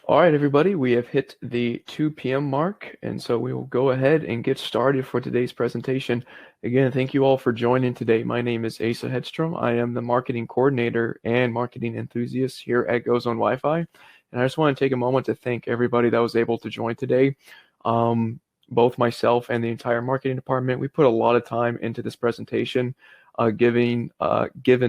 All right, everybody, we have hit the 2 p.m. mark, and so we will go ahead and get started for today's presentation. Again, thank you all for joining today. My name is Asa Hedstrom. I am the marketing coordinator and marketing enthusiast here at GoZone Wi-Fi, and I just want to take a moment to thank everybody that was able to join today. Both myself and the entire marketing department, we put a lot of time into this presentation. Given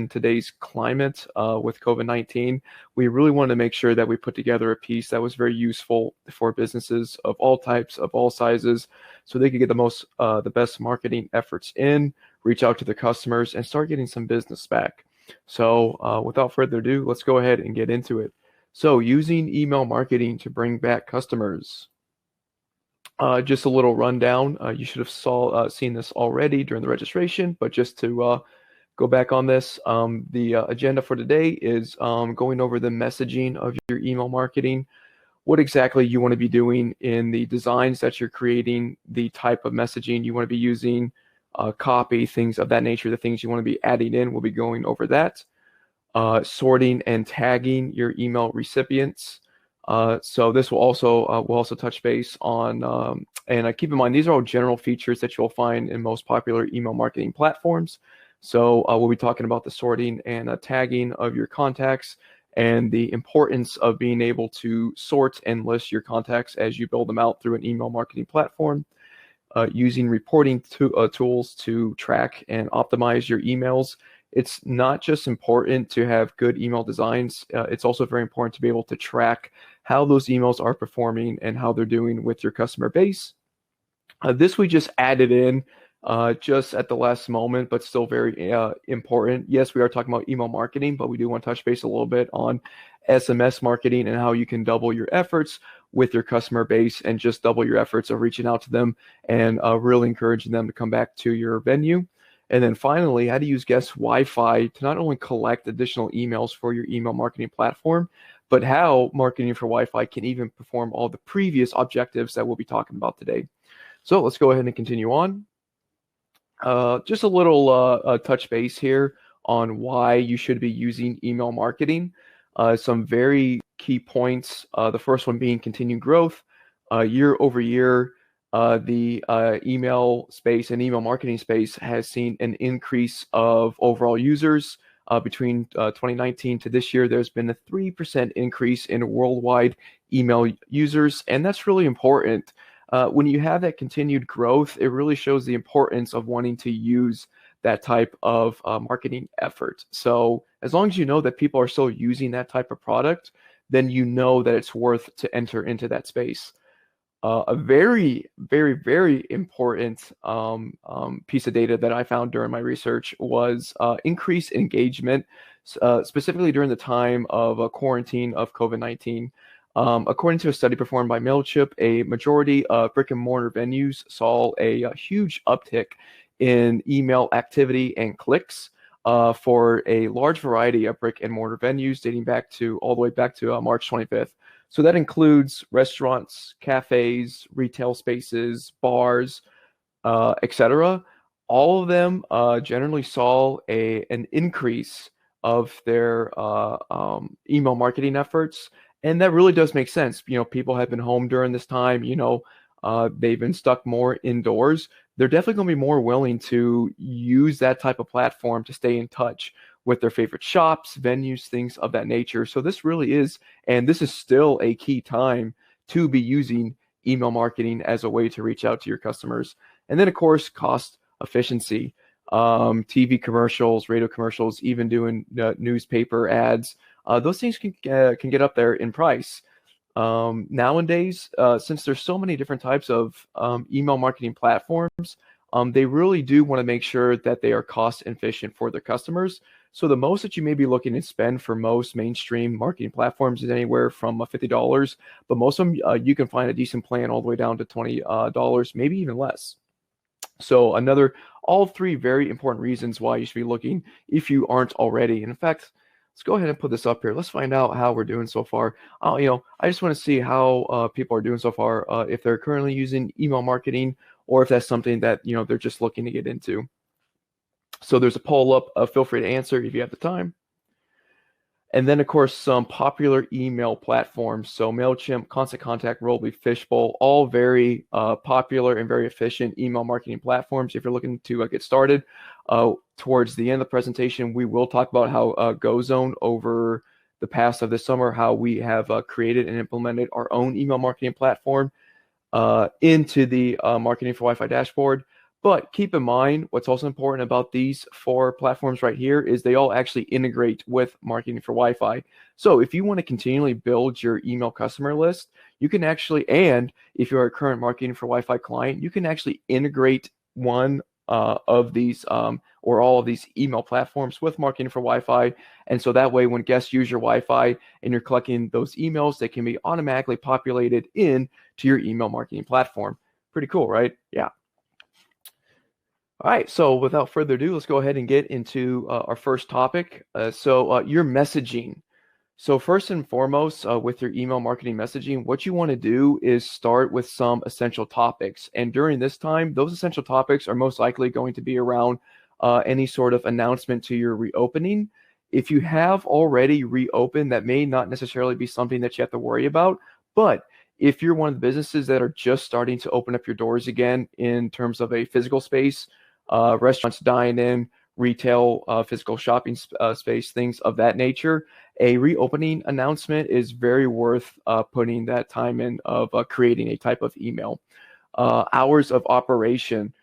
today's climate with COVID-19, we really wanted to make sure that we put together a piece that was very useful for businesses of all types, of all sizes, so they could get the best marketing efforts in, reach out to their customers, and start getting some business back. So without further ado, let's go ahead and get into it. So using email marketing to bring back customers. Just a little rundown. You should have seen this already during the registration, but just to go back on this, the agenda for today is going over the messaging of your email marketing, what exactly you want to be doing in the designs that you're creating, the type of messaging you want to be using, copy, things of that nature, the things you want to be adding in. We'll be going over that. Sorting and tagging your email recipients. So this will also touch base on, and keep in mind, these are all general features that you'll find in most popular email marketing platforms. So we'll be talking about the sorting and tagging of your contacts and the importance of being able to sort and list your contacts as you build them out through an email marketing platform. Using reporting tools to track and optimize your emails. It's not just important to have good email designs. It's also very important to be able to track how those emails are performing and how they're doing with your customer base. This we just added in just at the last moment, but still very important. Yes, we are talking about email marketing, but we do want to touch base a little bit on SMS marketing and how you can double your efforts with your customer base and just double your efforts of reaching out to them and really encouraging them to come back to your venue. And then finally, how to use guest Wi-Fi to not only collect additional emails for your email marketing platform, but how marketing for Wi-Fi can even perform all the previous objectives that we'll be talking about today. So let's go ahead and continue on. Just a little touch base here on why you should be using email marketing. Some very key points. The first one being continued growth. Year over year, the email space and email marketing space has seen an increase of overall users. Between 2019 to this year, there's been a 3% increase in worldwide email users, and that's really important. When you have that continued growth, it really shows the importance of wanting to use that type of marketing effort. So as long as you know that people are still using that type of product, then you know that it's worth to enter into that space. A very, very, very important piece of data that I found during my research was increased engagement, specifically during the time of a quarantine of COVID-19. According to a study performed by Mailchimp, a majority of brick and mortar venues saw a huge uptick in email activity and clicks for a large variety of brick and mortar venues dating back to all the way back to March 25th. So that includes restaurants, cafes, retail spaces, bars, etc. All of them generally saw an increase of their email marketing efforts, and that really does make sense. You know, people have been home during this time. They've been stuck more indoors. They're definitely going to be more willing to use that type of platform to stay in touch with their favorite shops, venues, things of that nature. So this really is, and this is still a key time to be using email marketing as a way to reach out to your customers. And then, of course, cost efficiency. TV commercials, radio commercials, even doing newspaper ads. Those things can get up there in price. Nowadays, since there's so many different types of email marketing platforms, they really do want to make sure that they are cost efficient for their customers. So the most that you may be looking to spend for most mainstream marketing platforms is anywhere from $50, but most of them you can find a decent plan all the way down to $20, maybe even less. So all three very important reasons why you should be looking if you aren't already. And in fact, let's go ahead and put this up here. Let's find out how we're doing so far. I just want to see how people are doing so far, if they're currently using email marketing or if that's something that, they're just looking to get into. So there's a poll up. Feel free to answer if you have the time. And then, of course, some popular email platforms. So MailChimp, Constant Contact, Rolly, Fishbowl, all very popular and very efficient email marketing platforms. If you're looking to get started, towards the end of the presentation, we will talk about how GoZone over the past of this summer, how we have created and implemented our own email marketing platform into the Marketing for Wi-Fi dashboard. But keep in mind, what's also important about these four platforms right here is they all actually integrate with Marketing for Wi-Fi. So if you want to continually build your email customer list, you can actually, and if you're a current Marketing for Wi-Fi client, you can actually integrate one of these or all of these email platforms with Marketing for Wi-Fi. And so that way, when guests use your Wi-Fi and you're collecting those emails, they can be automatically populated in to your email marketing platform. Pretty cool, right? Yeah. All right, so without further ado, let's go ahead and get into our first topic. Your messaging. So first and foremost, with your email marketing messaging, what you want to do is start with some essential topics. And during this time, those essential topics are most likely going to be around any sort of announcement to your reopening. If you have already reopened, that may not necessarily be something that you have to worry about. But if you're one of the businesses that are just starting to open up your doors again in terms of a physical space, restaurants, dine-in, retail, physical shopping space, things of that nature, a reopening announcement is very worth putting that time in of creating a type of email. Hours of operation.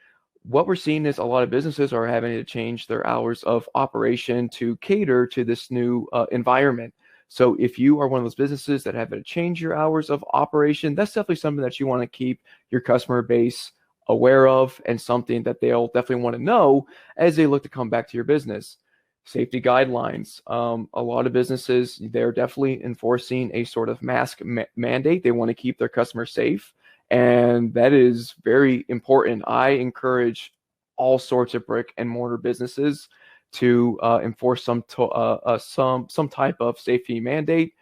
What we're seeing is a lot of businesses are having to change their hours of operation to cater to this new environment. So if you are one of those businesses that have to change your hours of operation, that's definitely something that you want to keep your customer base aware of and something that they'll definitely want to know as they look to come back to your business. Safety guidelines. A lot of businesses, they're definitely enforcing a sort of mask mandate. They want to keep their customers safe, and that is very important. I encourage all sorts of brick and mortar businesses to enforce some type of safety mandate,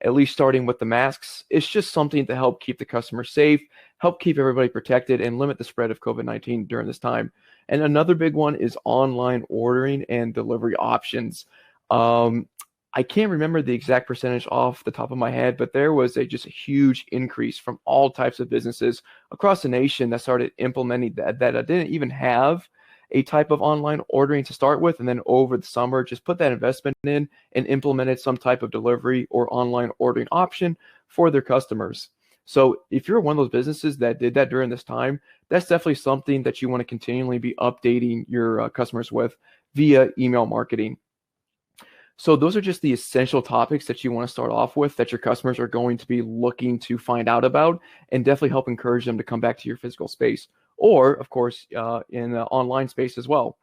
at least starting with the masks. It's just something to help keep the customer safe, help keep everybody protected, and limit the spread of COVID-19 during this time. And another big one is online ordering and delivery options. I can't remember the exact percentage off the top of my head, but there was just a huge increase from all types of businesses across the nation that started implementing that didn't even have a type of online ordering to start with, and then over the summer just put that investment in and implemented some type of delivery or online ordering option for their customers. So if you're one of those businesses that did that during this time, that's definitely something that you want to continually be updating your customers with via email marketing. So those are just the essential topics that you want to start off with that your customers are going to be looking to find out about, and definitely help encourage them to come back to your physical space, or of course in the online space as well.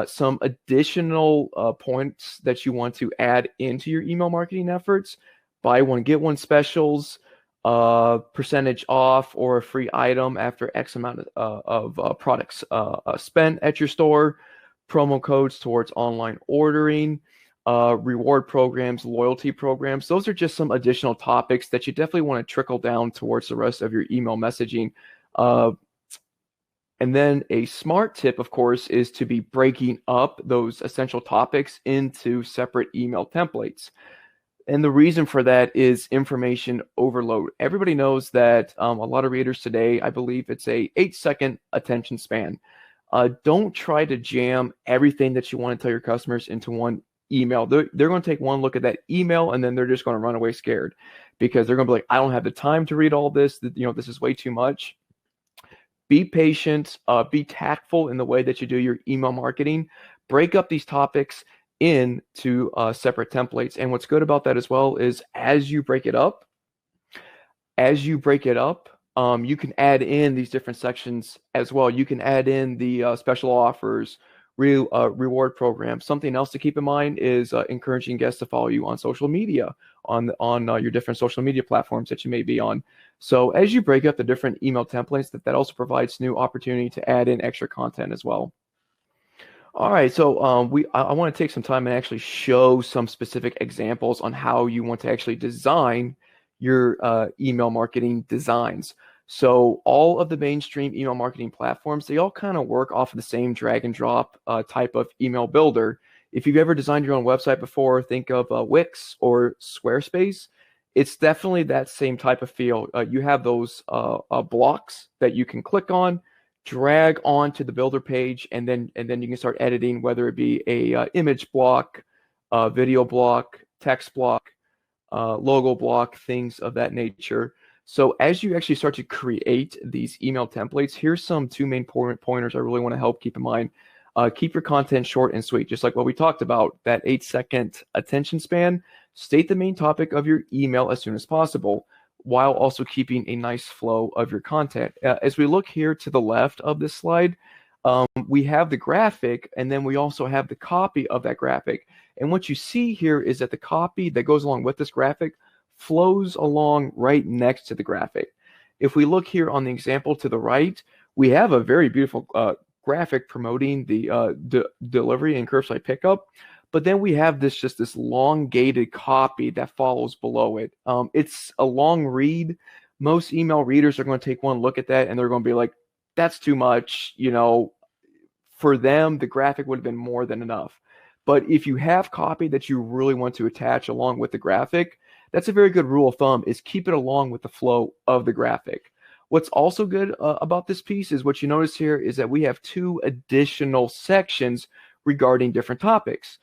Some additional points that you want to add into your email marketing efforts: buy one, get one specials, percentage off or a free item after X amount of products spent at your store, promo codes towards online ordering, reward programs, loyalty programs. Those are just some additional topics that you definitely want to trickle down towards the rest of your email messaging. And then a smart tip, of course, is to be breaking up those essential topics into separate email templates. And the reason for that is information overload. Everybody knows that a lot of readers today, I believe it's a 8-second attention span. Don't try to jam everything that you want to tell your customers into one email. They're going to take one look at that email and then they're just going to run away scared, because they're going to be like, I don't have the time to read all this. This is way too much. Be patient, be tactful in the way that you do your email marketing. Break up these topics into separate templates. And what's good about that as well is as you break it up, you can add in these different sections as well. You can add in the special offers, reward programs. Something else to keep in mind is encouraging guests to follow you on social media, on your different social media platforms that you may be on. So as you break up the different email templates, that also provides new opportunity to add in extra content as well. All right, so I want to take some time and actually show some specific examples on how you want to actually design your email marketing designs. So all of the mainstream email marketing platforms, they all kind of work off of the same drag and drop type of email builder. If you've ever designed your own website before, think of Wix or Squarespace. It's definitely that same type of feel. You have those blocks that you can click on, drag onto the builder page, and then you can start editing, whether it be a image block, video block, text block, logo block, things of that nature. So as you actually start to create these email templates, here's some two main pointers I really want to help keep in mind. Keep your content short and sweet, just like what we talked about, that 8-second attention span. State the main topic of your email as soon as possible, while also keeping a nice flow of your content. As we look here to the left of this slide, we have the graphic, and then we also have the copy of that graphic. And what you see here is that the copy that goes along with this graphic flows along right next to the graphic. If we look here on the example to the right, we have a very beautiful graphic promoting the delivery and curbside pickup, but then we have this elongated copy that follows below it. It's a long read. Most email readers are going to take one look at that and they're going to be like, that's too much. For them, the graphic would have been more than enough. But if you have copy that you really want to attach along with the graphic, that's a very good rule of thumb, is keep it along with the flow of the graphic. What's also good about this piece is what you notice here is that we have 2 additional sections regarding different topics.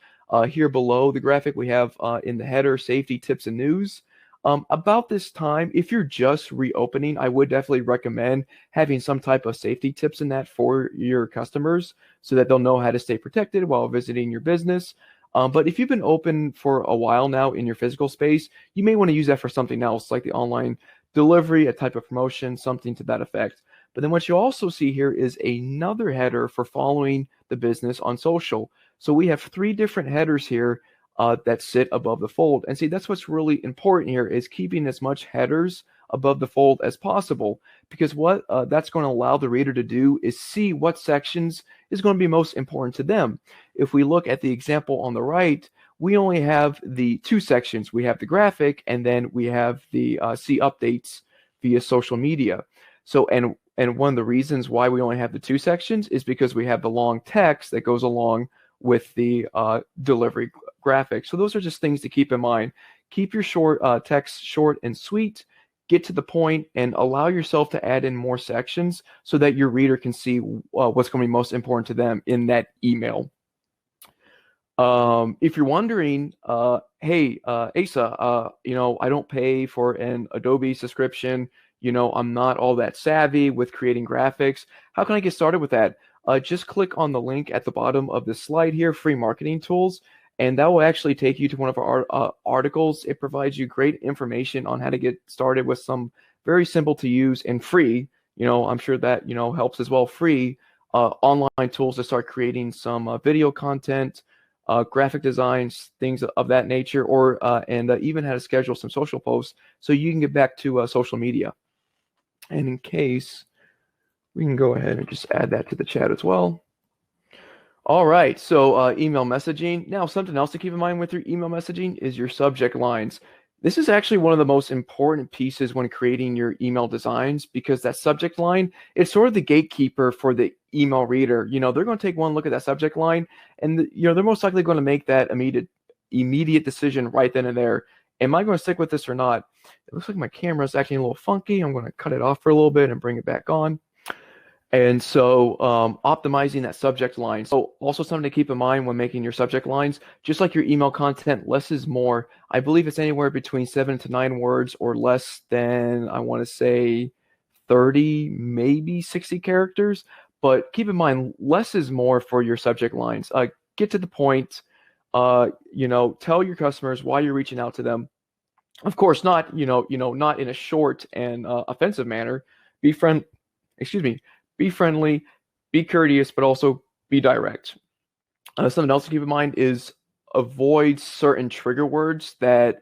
Here below the graphic, we have in the header, safety, tips, and news. About this time, if you're just reopening, I would definitely recommend having some type of safety tips in that for your customers so that they'll know how to stay protected while visiting your business. But if you've been open for a while now in your physical space, you may want to use that for something else, like the online delivery, a type of promotion, something to that effect. But then what you also see here is another header for following the business on social. So we have 3 different headers here that sit above the fold. And see, that's what's really important here, is keeping as much headers above the fold as possible, because what that's going to allow the reader to do is see what sections is going to be most important to them. If we look at the example on the right, we only have the 2 sections. We have the graphic, and then we have the see updates via social media. So, and one of the reasons why we only have the 2 sections is because we have the long text that goes along with the delivery graphic. So those are just things to keep in mind. Keep your text short and sweet. Get to the point and allow yourself to add in more sections so that your reader can see what's going to be most important to them in that email. If you're wondering, hey, Asa, I don't pay for an Adobe subscription. I'm not all that savvy with creating graphics. How can I get started with that? Just click on the link at the bottom of the slide here, Free Marketing Tools, and that will actually take you to one of our articles. It provides you great information on how to get started with some very simple to use and free, I'm sure that, helps as well, free online tools to start creating some video content, graphic designs, things of that nature, or and even how to schedule some social posts so you can get back to social media. And in case, we can go ahead and just add that to the chat as well. All right, so email messaging. Now, something else to keep in mind with your email messaging is your subject lines. This is actually one of the most important pieces when creating your email designs, because that subject line is sort of the gatekeeper for the email reader. They're going to take one look at that subject line, and they're most likely going to make that immediate decision right then and there. Am I going to stick with this or not? It looks like my camera is acting a little funky. I'm going to cut it off for a little bit and bring it back on. And so optimizing that subject line. So also something to keep in mind when making your subject lines, just like your email content, less is more. I believe it's anywhere between 7 to 9 words or less than, I want to say, 30, maybe 60 characters. But keep in mind, less is more for your subject lines. Get to the point, tell your customers why you're reaching out to them. Of course, not in a short and offensive manner. Be friendly, be courteous, but also be direct. Something else to keep in mind is avoid certain trigger words that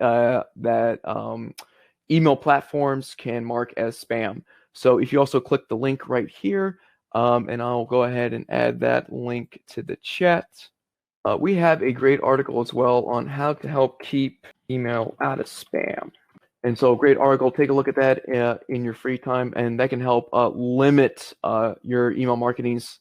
email platforms can mark as spam. So if you also click the link right here, and I'll go ahead and add that link to the chat. We have a great article as well on how to help keep email out of spam. And so, great article. Take a look at that in your free time, and that can help limit your email marketing's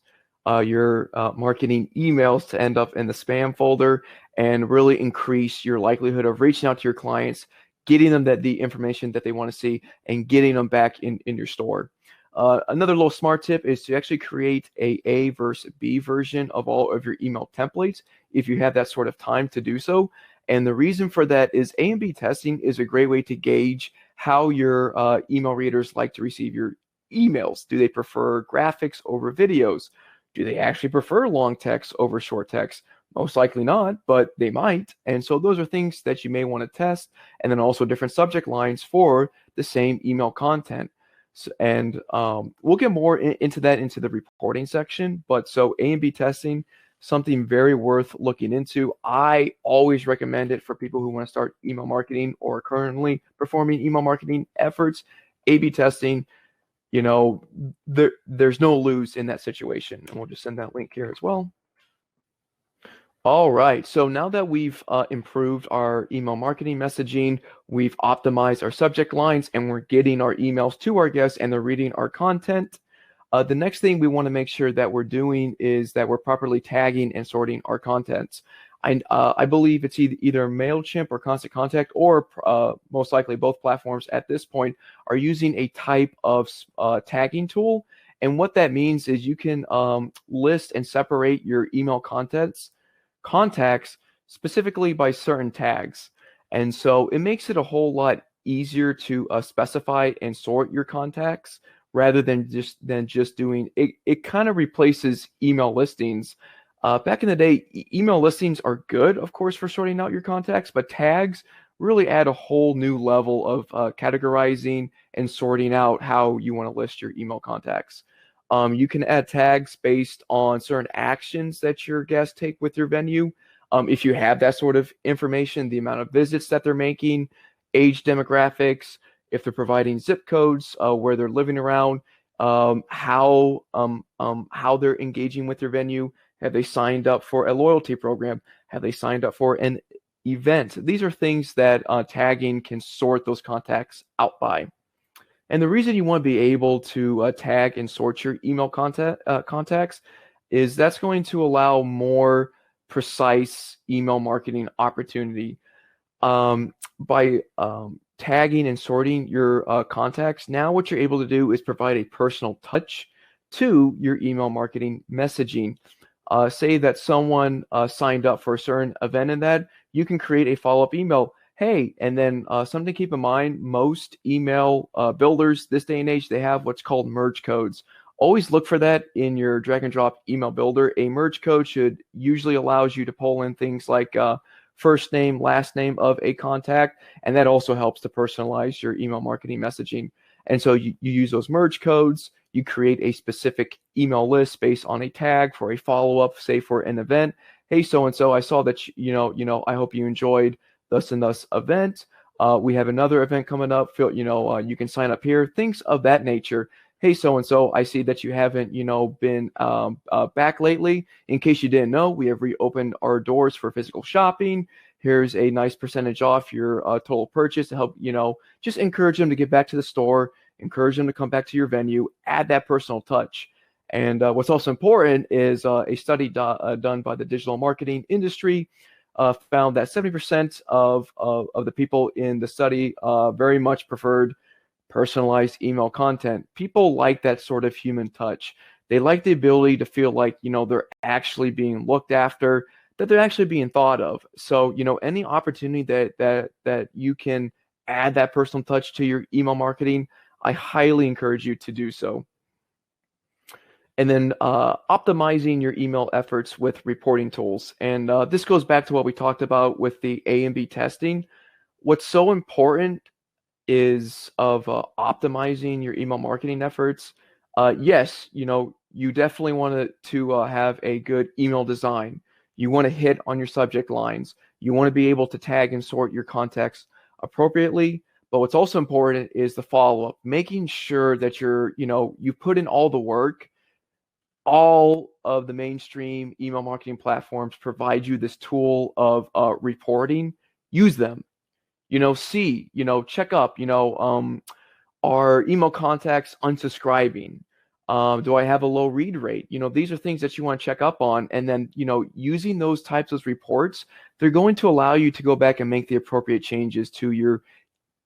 your marketing emails to end up in the spam folder and really increase your likelihood of reaching out to your clients, getting them the information that they want to see, and getting them back in your store. Another little smart tip is to actually create A versus B version of all of your email templates if you have that sort of time to do so. And the reason for that is A and B testing is a great way to gauge how your email readers like to receive your emails. Do they prefer graphics over videos? Do they actually prefer long text over short text? Most likely not, but they might. And so those are things that you may want to test. And then also different subject lines for the same email content. So, and we'll get more into that into the reporting section. But so A and B testing, something very worth looking into. I always recommend it for people who want to start email marketing or currently performing email marketing efforts. A/B testing, there's no lose in that situation. And we'll just send that link here as well. All right, so now that we've improved our email marketing messaging, we've optimized our subject lines, and we're getting our emails to our guests and they're reading our content. The next thing we want to make sure that we're doing is that we're properly tagging and sorting our contents. I believe it's either MailChimp or Constant Contact, or most likely both platforms at this point are using a type of tagging tool. And what that means is you can list and separate your email contacts specifically by certain tags. And so it makes it a whole lot easier to specify and sort your contacts rather than just doing it. It kind of replaces email listings. Back in the day, email listings are good, of course, for sorting out your contacts, but tags really add a whole new level of categorizing and sorting out how you want to list your email contacts. You can add tags based on certain actions that your guests take with your venue. If you have that sort of information, the amount of visits that they're making, age demographics, if they're providing zip codes, where they're living around, how they're engaging with your venue. Have they signed up for a loyalty program? Have they signed up for an event? These are things that tagging can sort those contacts out by. And the reason you want to be able to tag and sort your email contacts is that's going to allow more precise email marketing opportunity. By tagging and sorting your contacts, now what you're able to do is provide a personal touch to your email marketing messaging. Say that someone signed up for a certain event in that, you can create a follow-up email. Hey, and then something to keep in mind, most email builders this day and age, they have what's called merge codes. Always look for that in your drag and drop email builder. A merge code should usually allows you to pull in things like first name, last name of a contact, and that also helps to personalize your email marketing messaging. And so you use those merge codes, you create a specific email list based on a tag for a follow-up, say for an event. Hey, so-and-so, I saw that, I hope you enjoyed thus and thus event. We have another event coming up. You can sign up here, things of that nature. Hey, so-and-so, I see that you haven't, been back lately. In case you didn't know, we have reopened our doors for physical shopping. Here's a nice percentage off your total purchase to help, just encourage them to get back to the store, encourage them to come back to your venue, add that personal touch. And what's also important is a study done by the digital marketing industry found that 70% of the people in the study very much preferred personalized email content. People like that sort of human touch. They like the ability to feel like, they're actually being looked after, that they're actually being thought of. So, any opportunity that you can add that personal touch to your email marketing, I highly encourage you to do so. And then optimizing your email efforts with reporting tools. And this goes back to what we talked about with the A and B testing. What's so important is of optimizing your email marketing efforts. Yes, you definitely want to have a good email design. You want to hit on your subject lines. You want to be able to tag and sort your contacts appropriately. But what's also important is the follow-up, making sure that you put in all the work. All of the mainstream email marketing platforms provide you this tool of reporting. Use them. Check up, are email contacts unsubscribing? Do I have a low read rate? These are things that you want to check up on. And then, using those types of reports, they're going to allow you to go back and make the appropriate changes to your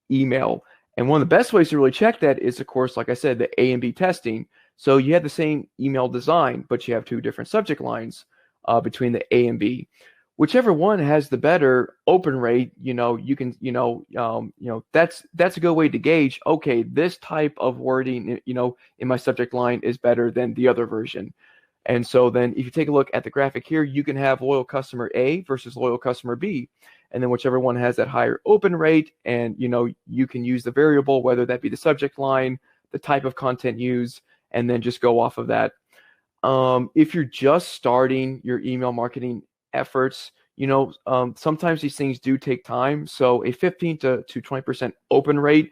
email. And one of the best ways to really check that is, of course, like I said, the A and B testing. So you have the same email design, but you have two different subject lines between the A and B. Whichever one has the better open rate, you can, that's a good way to gauge, okay, this type of wording, in my subject line is better than the other version. And so then if you take a look at the graphic here, you can have loyal customer A versus loyal customer B. And then whichever one has that higher open rate, and you can use the variable, whether that be the subject line, the type of content used, and then just go off of that. If you're just starting your email marketing efforts, sometimes these things do take time. So a 15 to 20% open rate,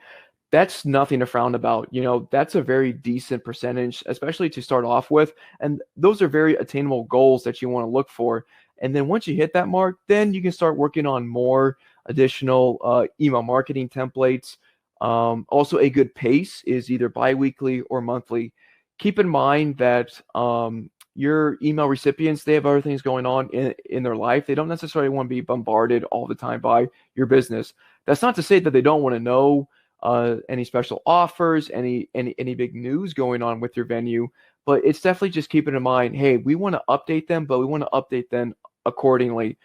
that's nothing to frown about. That's a very decent percentage, especially to start off with. And those are very attainable goals that you want to look for. And then once you hit that mark, then you can start working on more additional email marketing templates. Also, a good pace is either biweekly or monthly. Keep in mind that your email recipients, they have other things going on in their life. They don't necessarily want to be bombarded all the time by your business. That's not to say that they don't want to know any special offers, any big news going on with your venue, but it's definitely just keeping in mind, hey, we want to update them, but we want to update them accordingly.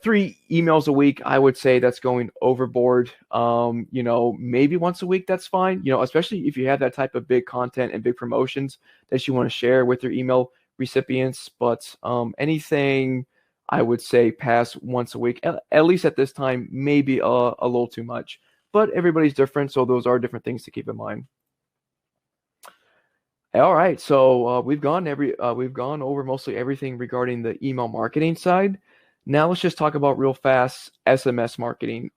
3 emails a week, I would say that's going overboard. Maybe once a week, that's fine. Especially if you have that type of big content and big promotions that you want to share with your email recipients. But anything, I would say, past once a week, at least at this time, maybe a little too much. But everybody's different, so those are different things to keep in mind. All right, so we've gone over mostly everything regarding the email marketing side. Now let's just talk about real fast SMS marketing.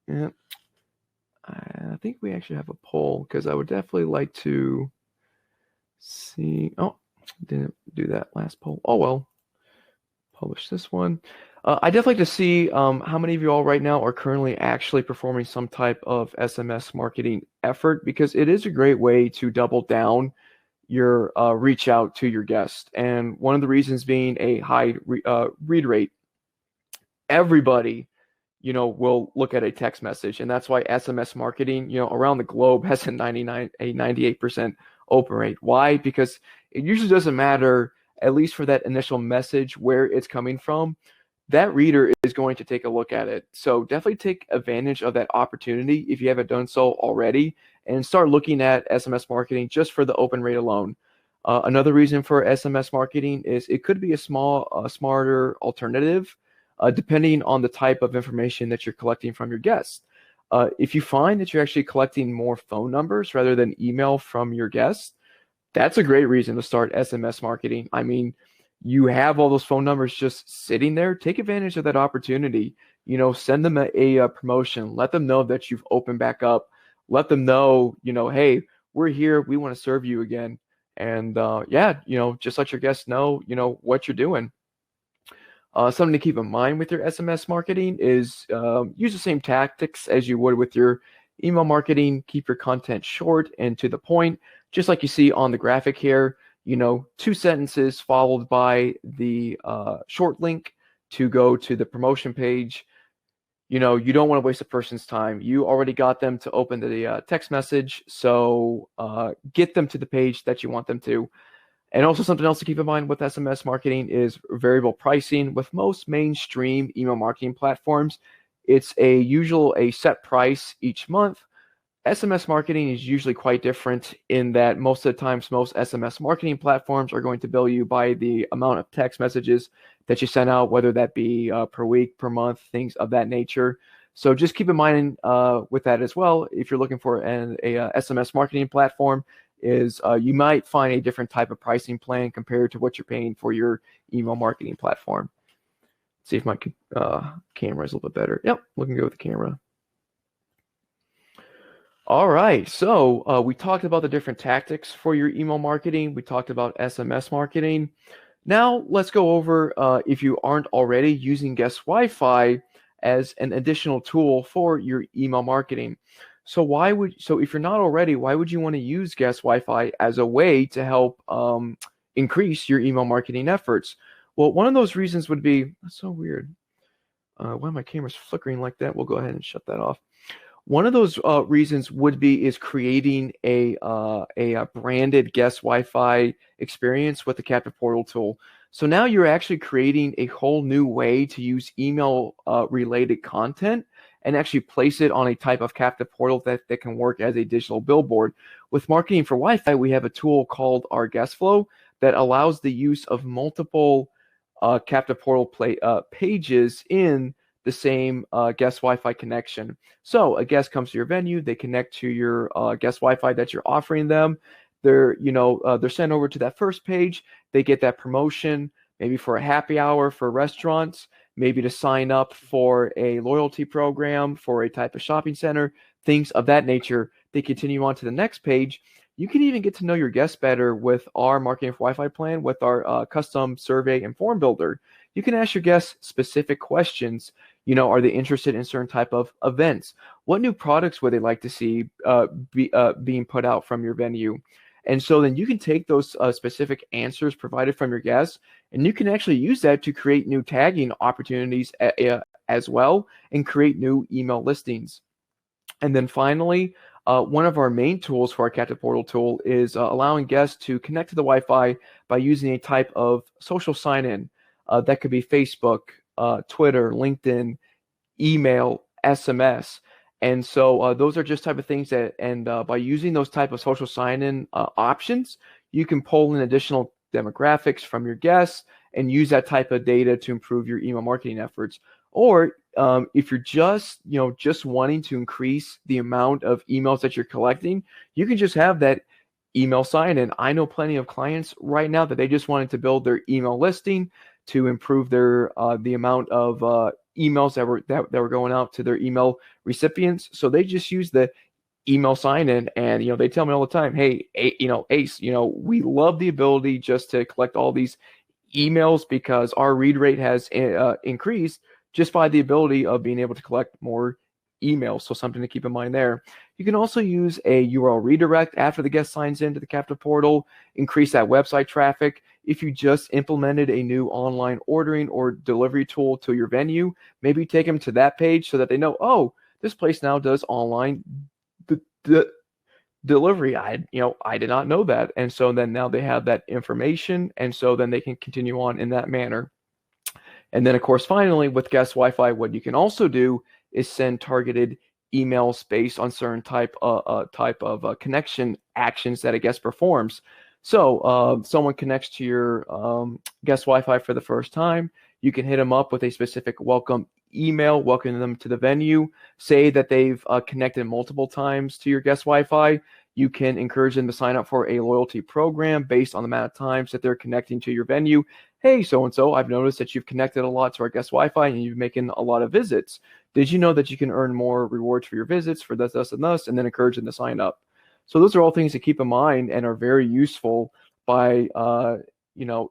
Yeah, I think we actually have a poll because I would definitely like to see. Oh, didn't do that last poll. Oh well, publish this one. I'd definitely like to see how many of you all right now are currently actually performing some type of SMS marketing effort, because it is a great way to double down your reach out to your guest. And one of the reasons being a high read rate. Everybody, will look at a text message, and that's why SMS marketing, around the globe has a 98% open rate. Why? Because it usually doesn't matter, at least for that initial message, where it's coming from. That reader is going to take a look at it. So definitely take advantage of that opportunity if you haven't done so already, and start looking at SMS marketing just for the open rate alone. Another reason for SMS marketing is it could be a smarter alternative, depending on the type of information that you're collecting from your guests. If you find that you're actually collecting more phone numbers rather than email from your guests, that's a great reason to start SMS marketing. I mean, you have all those phone numbers just sitting there. Take advantage of that opportunity. Send them a promotion. Let them know that you've opened back up. Let them know, hey, we're here. We want to serve you again. And just let your guests know, what you're doing. Something to keep in mind with your SMS marketing is use the same tactics as you would with your email marketing. Keep your content short and to the point, just like you see on the graphic here. 2 sentences followed by the short link to go to the promotion page. You don't want to waste a person's time. You already got them to open the text message, so get them to the page that you want them to. And also something else to keep in mind with SMS marketing is variable pricing. With most mainstream email marketing platforms, it's a set price each month. SMS marketing is usually quite different in that most of the times, most SMS marketing platforms are going to bill you by the amount of text messages that you send out, whether that be per week, per month, things of that nature. So just keep in mind with that as well, if you're looking for a SMS marketing platform, is you might find a different type of pricing plan compared to what you're paying for your email marketing platform. See if my camera is a little bit better. Yep, looking good with the camera. All right, so we talked about the different tactics for your email marketing. We talked about SMS marketing. Now let's go over, if you aren't already, using guest Wi-Fi as an additional tool for your email marketing. So if you're not already, why would you want to use guest Wi-Fi as a way to help increase your email marketing efforts? Well, one of those reasons would be, that's so weird. Why my camera's flickering like that? We'll go ahead and shut that off. One of those reasons would be is creating a branded guest Wi-Fi experience with the Captive Portal tool. So now you're actually creating a whole new way to use email related content and actually place it on a type of Captive Portal that can work as a digital billboard. With marketing for Wi-Fi, we have a tool called our Guest Flow that allows the use of multiple Captive Portal pages in the same guest Wi-Fi connection. So a guest comes to your venue, they connect to your guest Wi-Fi that you're offering them. They're sent over to that first page. They get that promotion, maybe for a happy hour for restaurants, maybe to sign up for a loyalty program for a type of shopping center, things of that nature. They continue on to the next page. You can even get to know your guests better with our marketing for Wi-Fi plan, with our custom survey and form builder. You can ask your guests specific questions. Are they interested in certain type of events? What new products would they like to see being put out from your venue? And so then you can take those specific answers provided from your guests, and you can actually use that to create new tagging opportunities as well, and create new email listings. And then finally, one of our main tools for our Captive Portal tool is allowing guests to connect to the Wi-Fi by using a type of social sign-in. That could be Facebook, Twitter, LinkedIn, email, SMS. And so those are just type of things by using those type of social sign-in options, you can pull in additional demographics from your guests and use that type of data to improve your email marketing efforts. Or if you're just wanting to increase the amount of emails that you're collecting, you can just have that email sign-in. I know plenty of clients right now that they just wanted to build their email listing to improve their the amount of emails that were going out to their email recipients. So they just use the email sign-in, and they tell me all the time, hey, Ace, we love the ability just to collect all these emails because our read rate has increased just by the ability of being able to collect more emails. So something to keep in mind there. You can also use a URL redirect after the guest signs into the Captive Portal, increase that website traffic. If you just implemented a new online ordering or delivery tool to your venue, maybe take them to that page so that they know, oh, this place now does online delivery. I did not know that. And so then now they have that information, and so then they can continue on in that manner. And then, of course, finally, with guest Wi-Fi, what you can also do is send targeted emails based on certain type of connection actions that a guest performs. So someone connects to your guest Wi-Fi for the first time, you can hit them up with a specific welcome email, welcoming them to the venue. Say that they've connected multiple times to your guest Wi-Fi. You can encourage them to sign up for a loyalty program based on the amount of times that they're connecting to your venue. Hey, so-and-so, I've noticed that you've connected a lot to our guest Wi-Fi and you're making a lot of visits. Did you know that you can earn more rewards for your visits for this, and then encourage them to sign up? So those are all things to keep in mind and are very useful by,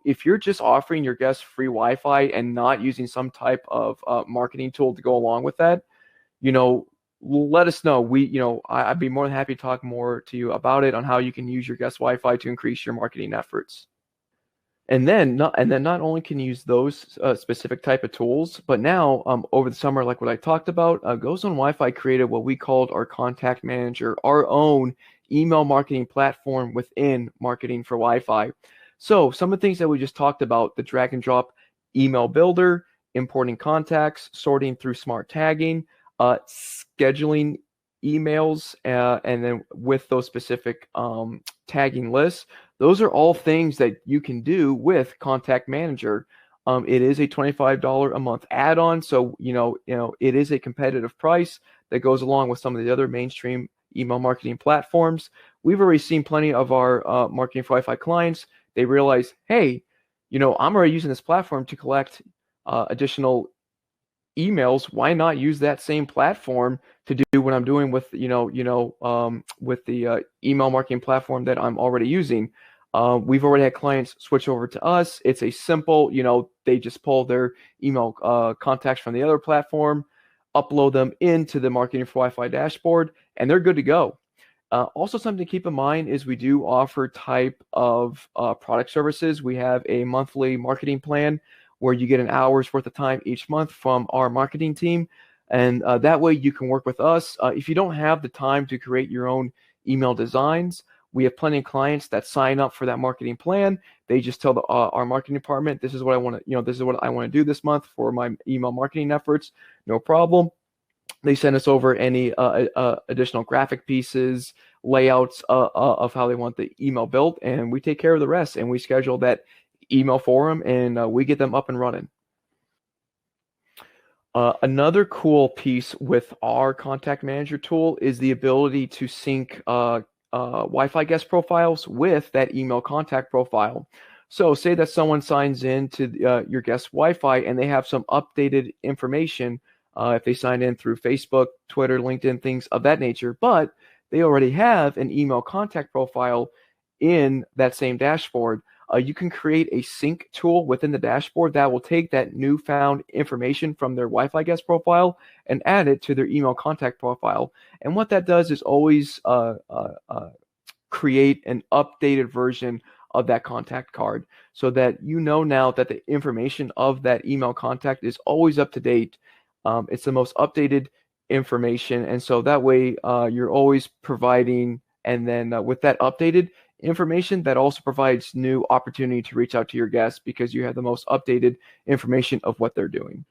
if you're just offering your guests free Wi-Fi and not using some type of marketing tool to go along with that, let us know. I'd be more than happy to talk more to you about it on how you can use your guest Wi-Fi to increase your marketing efforts. And then not only can you use those specific type of tools, but now over the summer, like what I talked about, Goes On Wi-Fi created what we called our Contact Manager, our own email marketing platform within Marketing for Wi-Fi. So some of the things that we just talked about, the drag and drop email builder, importing contacts, sorting through smart tagging, scheduling emails, and then with those specific tagging lists, those are all things that you can do with Contact Manager. It is a $25 a month add-on, so it is a competitive price that goes along with some of the other mainstream email marketing platforms. We've already seen plenty of our Marketing for Wi-Fi clients. They realize, hey, I'm already using this platform to collect additional emails. Why not use that same platform to do what I'm doing with with the email marketing platform that I'm already using? We've already had clients switch over to us. It's a simple, they just pull their email contacts from the other platform, upload them into the Marketing for Wi-Fi dashboard, and they're good to go. Also, something to keep in mind is we do offer type of product services. We have a monthly marketing plan where you get an hour's worth of time each month from our marketing team. And that way you can work with us. If you don't have the time to create your own email designs, we have plenty of clients that sign up for that marketing plan. They just tell our marketing department, this is what I want to, this is what I want to do this month for my email marketing efforts. No problem. They send us over any additional graphic pieces, layouts of how they want the email built, and we take care of the rest. And we schedule that email for them, and we get them up and running. Another cool piece with our contact manager tool is the ability to sync Wi-Fi guest profiles with that email contact profile. So say that someone signs in to your guest Wi-Fi and they have some updated information if they sign in through Facebook, Twitter, LinkedIn, things of that nature, but they already have an email contact profile in that same dashboard. You can create a sync tool within the dashboard that will take that newfound information from their Wi-Fi guest profile and add it to their email contact profile. And what that does is always create an updated version of that contact card so that you know now that the information of that email contact is always up to date. It's the most updated information. And so that way you're always providing, and then with that updated information, that also provides new opportunity to reach out to your guests because you have the most updated information of what they're doing.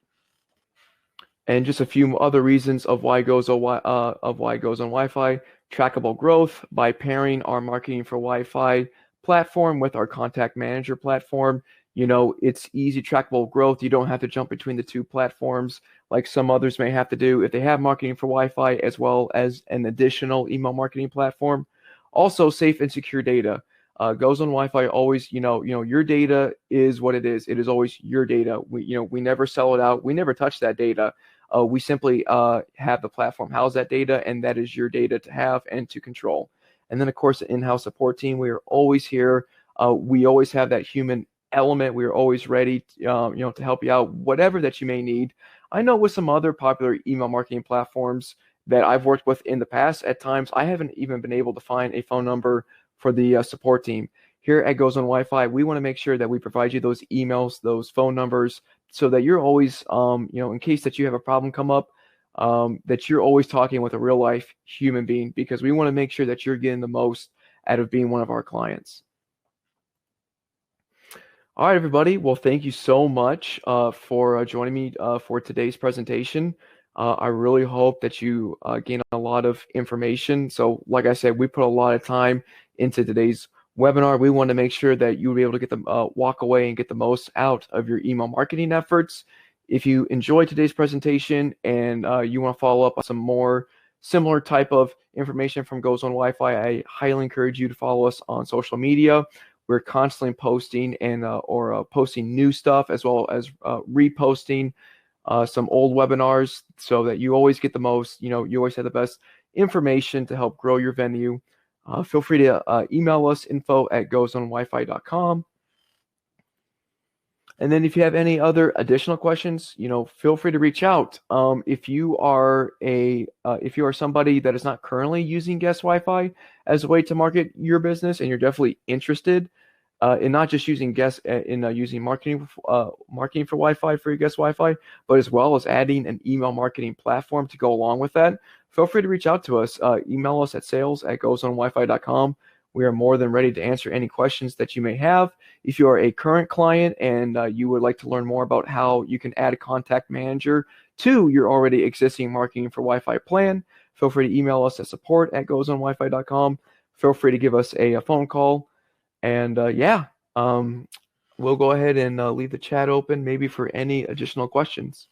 And just a few other reasons of why it goes on Wi-Fi. Trackable growth by pairing our marketing for Wi-Fi platform with our contact manager platform. It's easy trackable growth. You don't have to jump between the two platforms like some others may have to do if they have marketing for Wi-Fi as well as an additional email marketing platform. Also, safe and secure data. Goes on Wi-Fi always, your data is what it is. It is always your data. We never sell it out. We never touch that data. We simply have the platform house that data, and that is your data to have and to control. And then, of course, the in-house support team. We are always here. We always have that human element. We are always ready, to help you out, whatever that you may need. I know with some other popular email marketing platforms that I've worked with in the past, at times I haven't even been able to find a phone number for the support team. Here at Goes on Wi-Fi, we want to make sure that we provide you those emails, those phone numbers, so that you're always, in case that you have a problem come up, that you're always talking with a real life human being, because we want to make sure that you're getting the most out of being one of our clients. All right, everybody. Well, thank you so much for joining me for today's presentation. I really hope that you gain a lot of information. So like I said, we put a lot of time into today's webinar. We want to make sure that you'll be able to get the walk away and get the most out of your email marketing efforts. If you enjoyed today's presentation and you want to follow up on some more similar type of information from Goes on Wi-Fi, I highly encourage you to follow us on social media. We're constantly posting and posting new stuff, as well as reposting some old webinars, so that you always get the most, you always have the best information to help grow your venue. Feel free to email us, info@goesonwifi.com. And then if you have any other additional questions, feel free to reach out. If you are somebody that is not currently using guest Wi-Fi as a way to market your business, and you're definitely interested in not just using using marketing for Wi-Fi for your guest Wi-Fi, but as well as adding an email marketing platform to go along with that, feel free to reach out to us. Email us at sales@goesonwifi.com. We are more than ready to answer any questions that you may have. If you are a current client and you would like to learn more about how you can add a contact manager to your already existing marketing for Wi-Fi plan, feel free to email us at support@goesonwifi.com. Feel free to give us a phone call. And we'll go ahead and leave the chat open maybe for any additional questions.